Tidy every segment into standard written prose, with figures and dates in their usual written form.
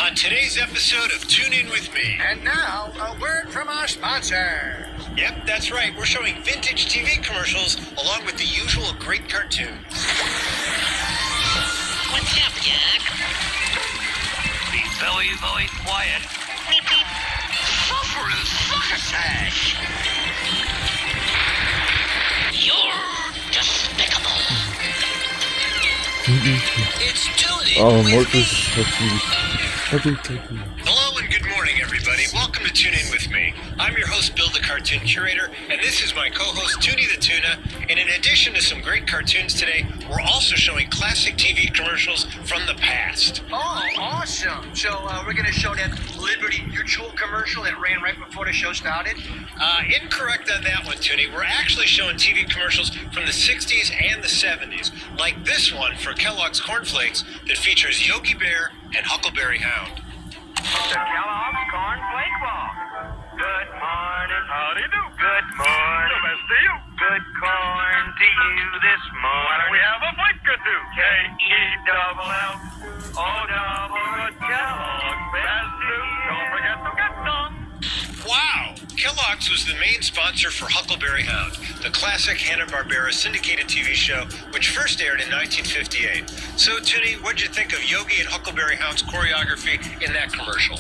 on today's episode of Tune In With Me. And now, a word from our sponsor. Yep, that's right. We're showing vintage TV commercials along with the usual great cartoons. What's up, Jack? Be very, very quiet. Beep, beep. Sulphurous succotash. You're despicable. It's Tune In Oh, With Morpheus. Me. Hello and good morning, everybody. Welcome to Tune In With Me. I'm your host, Bill the Cartoon Curator, and this is my co-host, Toonie the Tuna. And in addition to some great cartoons today, we're also showing classic TV commercials from the past. Oh, awesome. So we're going to show that Liberty Mutual commercial that ran right before the show started? Incorrect on that one, Toonie. We're actually showing TV commercials from the 60s and the 70s, like this one for Kellogg's Corn Flakes that features Yogi Bear and Huckleberry Hound. The Kellogg's Corn Flake Walk. Good morning. Howdy do. Good morning. The best to you. Good corn to you this morning. Why don't we have a flake or two? K-E-double-L-O-double good Kellogg's. Best to you. Don't forget to get some. Wow! Kellogg's was the main sponsor for Huckleberry Hound, the classic Hanna-Barbera syndicated TV show, which first aired in 1958. So, Toonie, what'd you think of Yogi and Huckleberry Hound's choreography in that commercial?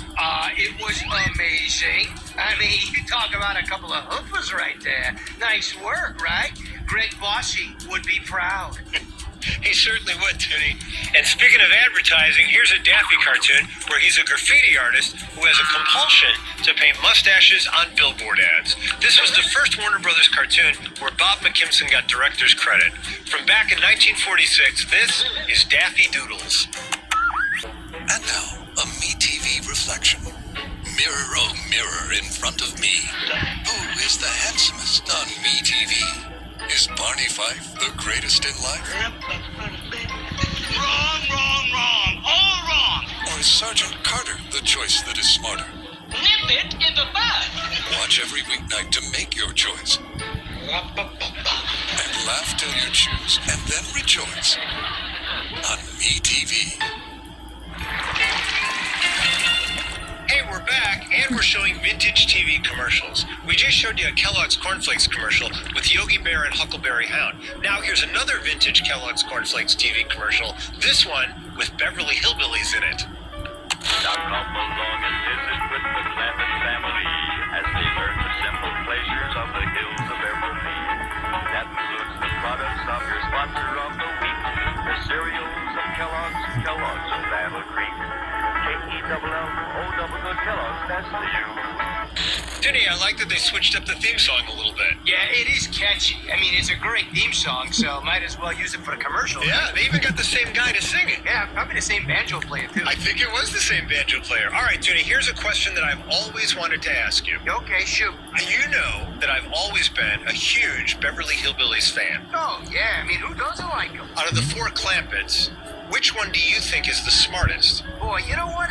It was amazing. I mean, you talk about a couple of hoofers right there. Nice work, right? Greg Bossy would be proud. He certainly would, Toonie. And speaking of advertising, here's a Daffy cartoon where he's a graffiti artist who has a compulsion to paint mustaches on billboard ads. This was the first Warner Brothers cartoon where Bob McKimson got director's credit. From back in 1946, this is Daffy Doodles. And now, a MeTV reflection. Mirror, oh mirror in front of me. Who is the handsomest on MeTV? Is Barney Fife the greatest in life? Wrong, all wrong. Or is Sergeant Carter the choice that is smarter? Nip it in the bud. Watch every weeknight to make your choice. And laugh till you choose, and then rejoice. On MeTV. Hey, we're back, and we're showing vintage TV commercials. We just showed you a Kellogg's Corn Flakes commercial with Yogi Bear and Huckleberry Hound. Now here's another vintage Kellogg's Corn Flakes TV commercial, this one with Beverly Hillbillies in it. Now come along and visit with the Clampett family as they learn the simple pleasures of the hills of Beverly. That includes the products of your sponsor of the week, the cereals of Kellogg's of Battle Creek. K-E-double-L-O-double good Kellogg's, that's the you. Toonie, I like that they switched up the theme song a little bit. Yeah, it is catchy. I mean, it's a great theme song, so might as well use it for the commercial. Yeah, they even got the same guy to sing it. Yeah, probably the same banjo player, too. I think it was the same banjo player. All right, Toonie, here's a question that I've always wanted to ask you. Okay, shoot. You know that I've always been a huge Beverly Hillbillies fan. Oh, yeah, I mean, who doesn't like them? Out of the four Clampetts, which one do you think is the smartest? Boy, you know what?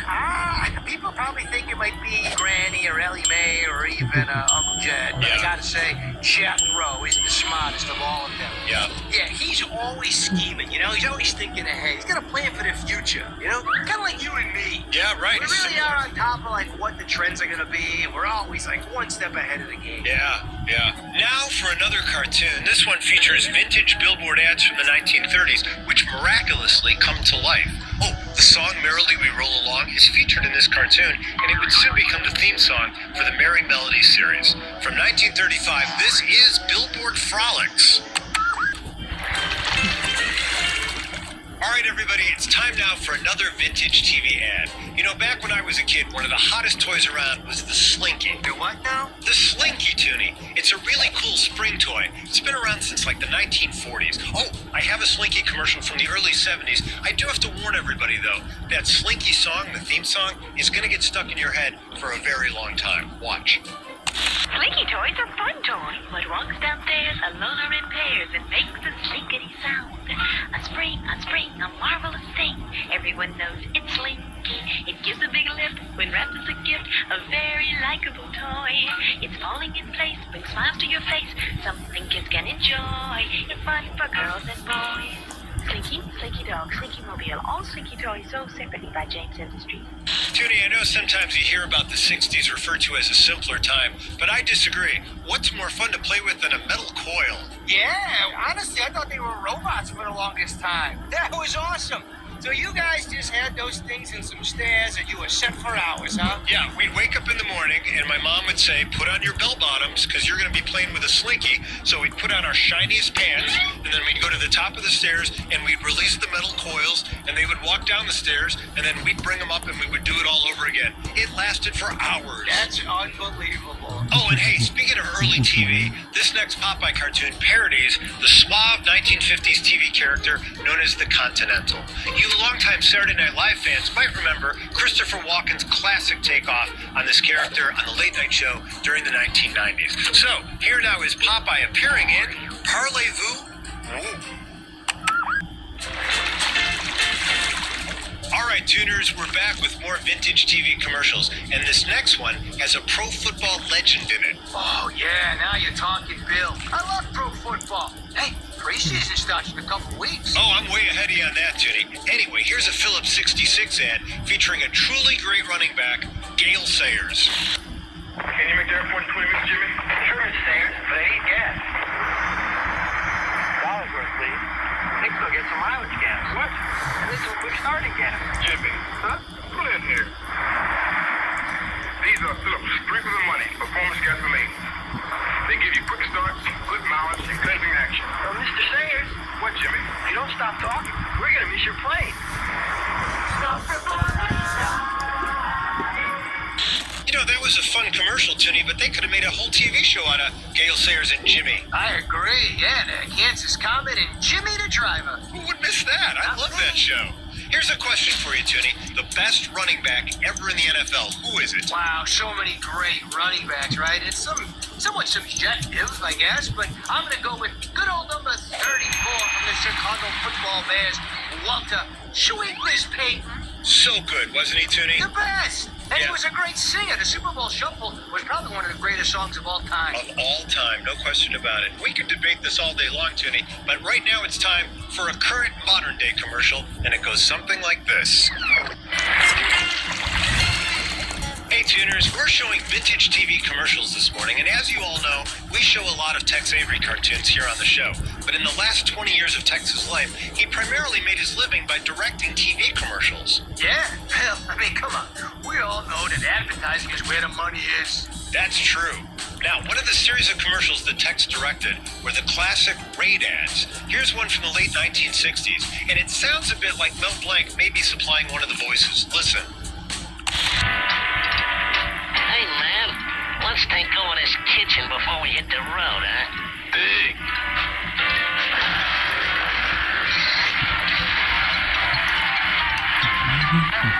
People probably think it might be Granny or Ellie Mae or even Uncle Jed. But Yeah. I gotta say, Jethro is the smartest of all of them. Yeah. Yeah, he's always scheming, you know? He's always thinking ahead. He's got a plan for the future, you know? Kind of like you and me. Yeah, right. We really Similar. are on top of, like, what the trends are gonna be, and we're always, like, one step ahead of the game. Yeah. Now for another cartoon. This one features vintage billboard ads from the 1930s, which miraculously come to life. Oh, the song Merrily We Roll Along is featured in this cartoon, and it would soon become the theme song for the Merry Melodies series. From 1935, this is Billboard Frolics. All right, everybody, it's time now for another vintage TV ad. You know, back when I was a kid, one of the hottest toys around was the Slinky. The what now? The Slinky, Toonie. It's a really cool spring toy. It's been around since like the 1940s. Oh, I have a Slinky commercial from the early 70s. I do have to warn everybody, though, that Slinky song, the theme song, is going to get stuck in your head for a very long time. Watch. Slinky toys are fun toys. What walks downstairs alone or in pairs and makes a slinkity sound. A spring, a marvelous thing. Everyone knows it's Slinky. It gives a big lift when wrapped as a gift. A very likable toy. It's falling in place, brings smiles to your face. Something kids can enjoy. It's fun for girls and boys. Slinky, Slinky Dog, Slinky Mobile, all Slinky toys sold separately by James Industries. Toonie, I know sometimes you hear about the 60s referred to as a simpler time, but I disagree. What's more fun to play with than a metal coil? Yeah, honestly, I thought they were robots for the longest time. That was awesome. So you guys just had those things in some stairs and you were set for hours, huh? Yeah, we'd wake up in the morning and my mom would say, put on your bell bottoms because you're going to be playing with a slinky. So we'd put on our shiniest pants and then we'd go to the top of the stairs and we'd release the metal coils and they would walk down the stairs and then we'd bring them up and we would do it all over again. It lasted for hours. That's unbelievable. Oh, and hey, speaking of early TV, this next Popeye cartoon parodies the suave 1950s TV character known as the Continental. You longtime Saturday Night Live fans might remember Christopher Walken's classic takeoff on this character on the Late Night Show during the 1990s. So, here now is Popeye appearing in Parlez-vous? Alright, tuners, we're back with more vintage TV commercials, and this next one has a pro football legend in it. Oh, yeah, now you're talking, Bill. I love pro football. Hey, preseason starts in a couple weeks. Oh, I'm way ahead of you on that, Toonie. Anyway, here's a Phillips 66 ad featuring a truly great running back, Gale Sayers. Can you make the airport in 20 minutes, Jimmy? Sure, Mr. Sayers, but I ain't gas. $1 worth, please. Nick will get some mileage gas. What? And this is a quick starting gas. Jimmy. Huh? Pull in here. These are Phillips, 3 for the money, performance gasoline. They give you quick starts, good mileage, and cleansing action. Well, Mr. Sayers, What, Jimmy? if you don't stop talking, we're going to miss your plane. Stop the You know, that was a fun commercial, Toonie, but they could have made a whole TV show out of Gale Sayers and Jimmy. I agree. Yeah, the Kansas Comet and Jimmy the Driver. Who would miss that? I love that show. Here's a question for you, Toonie. The best running back ever in the NFL, who is it? Wow, so many great running backs, right? It's somewhat subjective, I guess, but I'm going to go with good old number 34 from the Chicago Football Bears, Walter Sweetness Payton. So good, wasn't he, Toonie? The best! And Yeah. he was a great singer. The Super Bowl Shuffle was probably one of the greatest songs of all time. Of all time, no question about it. We could debate this all day long, Toonie, but right now it's time for a current modern-day commercial, and it goes something like this. Hey, tuners, we're showing vintage TV commercials this morning, and as you all know, we show a lot of Tex Avery cartoons here on the show. But in the last 20 years of Tex's life, he primarily made his living by directing TV commercials. Yeah, well, I mean, come on. We all know that advertising is where the money is. That's true. Now, one of the series of commercials that Tex directed were the classic Raid ads. Here's one from the late 1960s, and it sounds a bit like Mel Blanc may be supplying one of the voices. Listen. Hey, man, let's take over this kitchen before we hit the road, huh? Hey.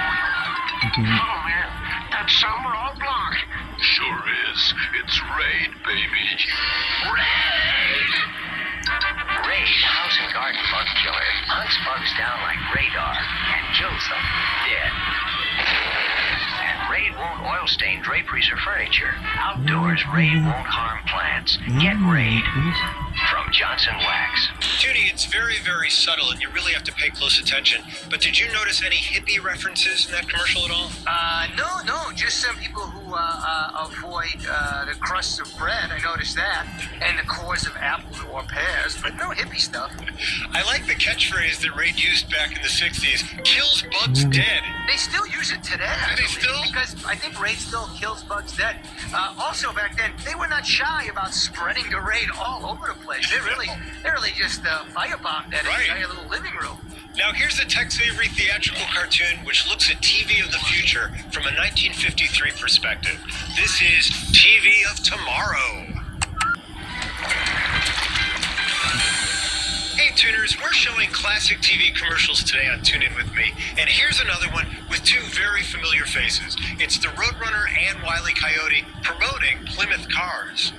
Oh, man, that's summer all block. Sure is. It's Raid, baby. Raid! Raid, house and garden bug killer, hunts bugs down like radar and kills them dead. And Raid won't oil stain draperies or furniture. Outdoors, Raid won't harm plants. Get Raid from Johnson Wax. Toonie, it's very, very subtle, and you really have to pay close attention. But did you notice any hippie references in that commercial at all? No, just some people who avoid the crusts of bread. I noticed that, and the cores of apples or pears, but no hippie stuff. I like the catchphrase that Raid used back in the 60s, kills bugs dead. They still use it today. Do they actually, still? Because I think Raid still kills bugs dead. Also, back then, they were not shy about spreading the Raid all over the place. They really just firebombed that Right. entire little living room. Now here's a Tex Avery theatrical cartoon which looks at TV of the future from a 1953 perspective. This is TV of Tomorrow. Hey tuners, we're showing classic TV commercials today on Tune In With Me, and here's another one with two very familiar faces. It's the Roadrunner and Wile E. Coyote promoting Plymouth cars.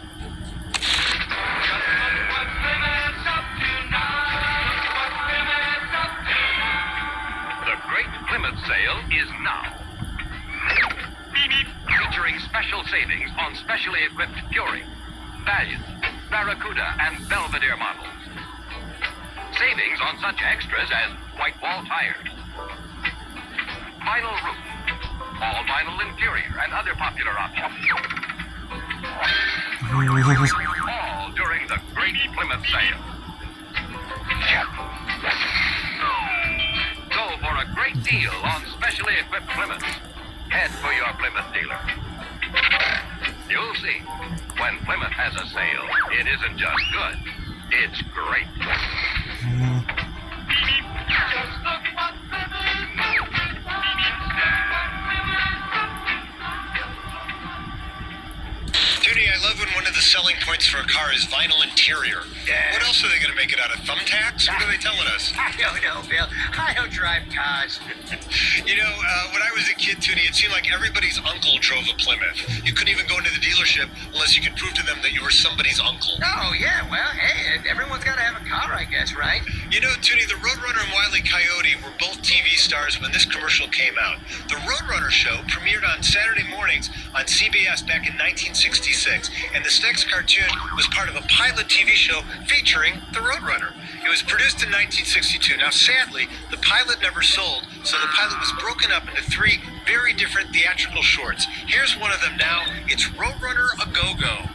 The Great Plymouth Sale is now. Featuring special savings on specially equipped Fury, Valiant, Barracuda, and Belvedere models. Savings on such extras as white wall tires, vinyl roof, all vinyl interior, and other popular options. All during the Great Plymouth Sale. So for a great deal on specially equipped Plymouth, head for your Plymouth dealer. You'll see, when Plymouth has a sale, it isn't just good, it's great. Toonie, I love when one of the selling points for a car is vinyl interior. Yeah. What else are they going to make it out of? Thumbtacks? What are they telling us? I don't know, Bill. I don't drive cars. You know, when I was a kid, Toonie, it seemed like everybody's uncle drove a Plymouth. You couldn't even go into the dealership unless you could prove to them that you were somebody's uncle. Oh, yeah, well, hey, everyone's got to have a car, I guess, right? You know, Toonie, the Roadrunner and Wile E. Coyote were both TV stars when this commercial came out. The Roadrunner show premiered on Saturday mornings on CBS back in 1966, and this next cartoon was part of a pilot TV show featuring the Roadrunner. It was produced in 1962. Now, sadly, the pilot never sold, so the pilot was broken up into 3 very different theatrical shorts. Here's one of them now. It's Roadrunner A Go-Go.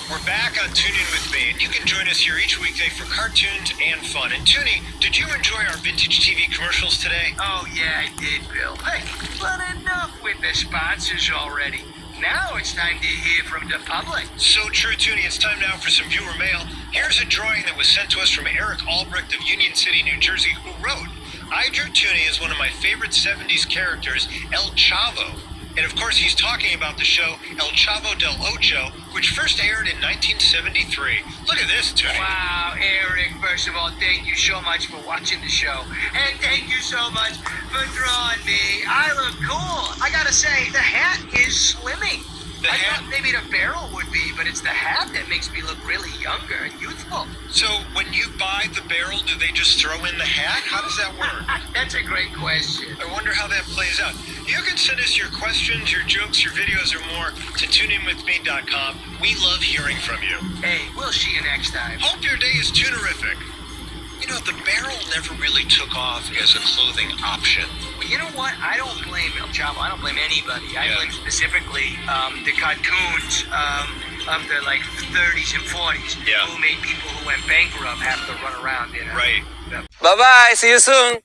We're back on Tune In With Me, and you can join us here each weekday for cartoons and fun. And Toonie, did you enjoy our vintage TV commercials today? Oh, yeah, I did, Bill. Hey, but enough with the sponsors already. Now it's time to hear from the public. So true, Toonie. It's time now for some viewer mail. Here's a drawing that was sent to us from Eric Albrecht of Union City, New Jersey, who wrote, I drew Toonie as one of my favorite 70s characters, El Chavo. And of course, he's talking about the show El Chavo del Ocho, which first aired in 1973. Look at this, Toonie. Wow, Eric, first of all, thank you so much for watching the show. And thank you so much for drawing me. I look cool. I gotta say, the hat is slimming. I thought maybe the barrel would be, but it's the hat that makes me look really younger and youthful. So when you buy the barrel, do they just throw in the hat? How does that work? That's a great question. I wonder how that plays out. You can send us your questions, your jokes, your videos, or more to tuneinwithme.com. We love hearing from you. Hey, we'll see you next time. Hope your day is tunerific. You know, the barrel never really took off as a clothing option. Well, you know what? I don't blame El Chavo. I don't blame anybody. I Yeah. blame specifically the cartoons of the, 30s and 40s Yeah. who made people who went bankrupt have to run around, you know? Right. Bye-bye. See you soon.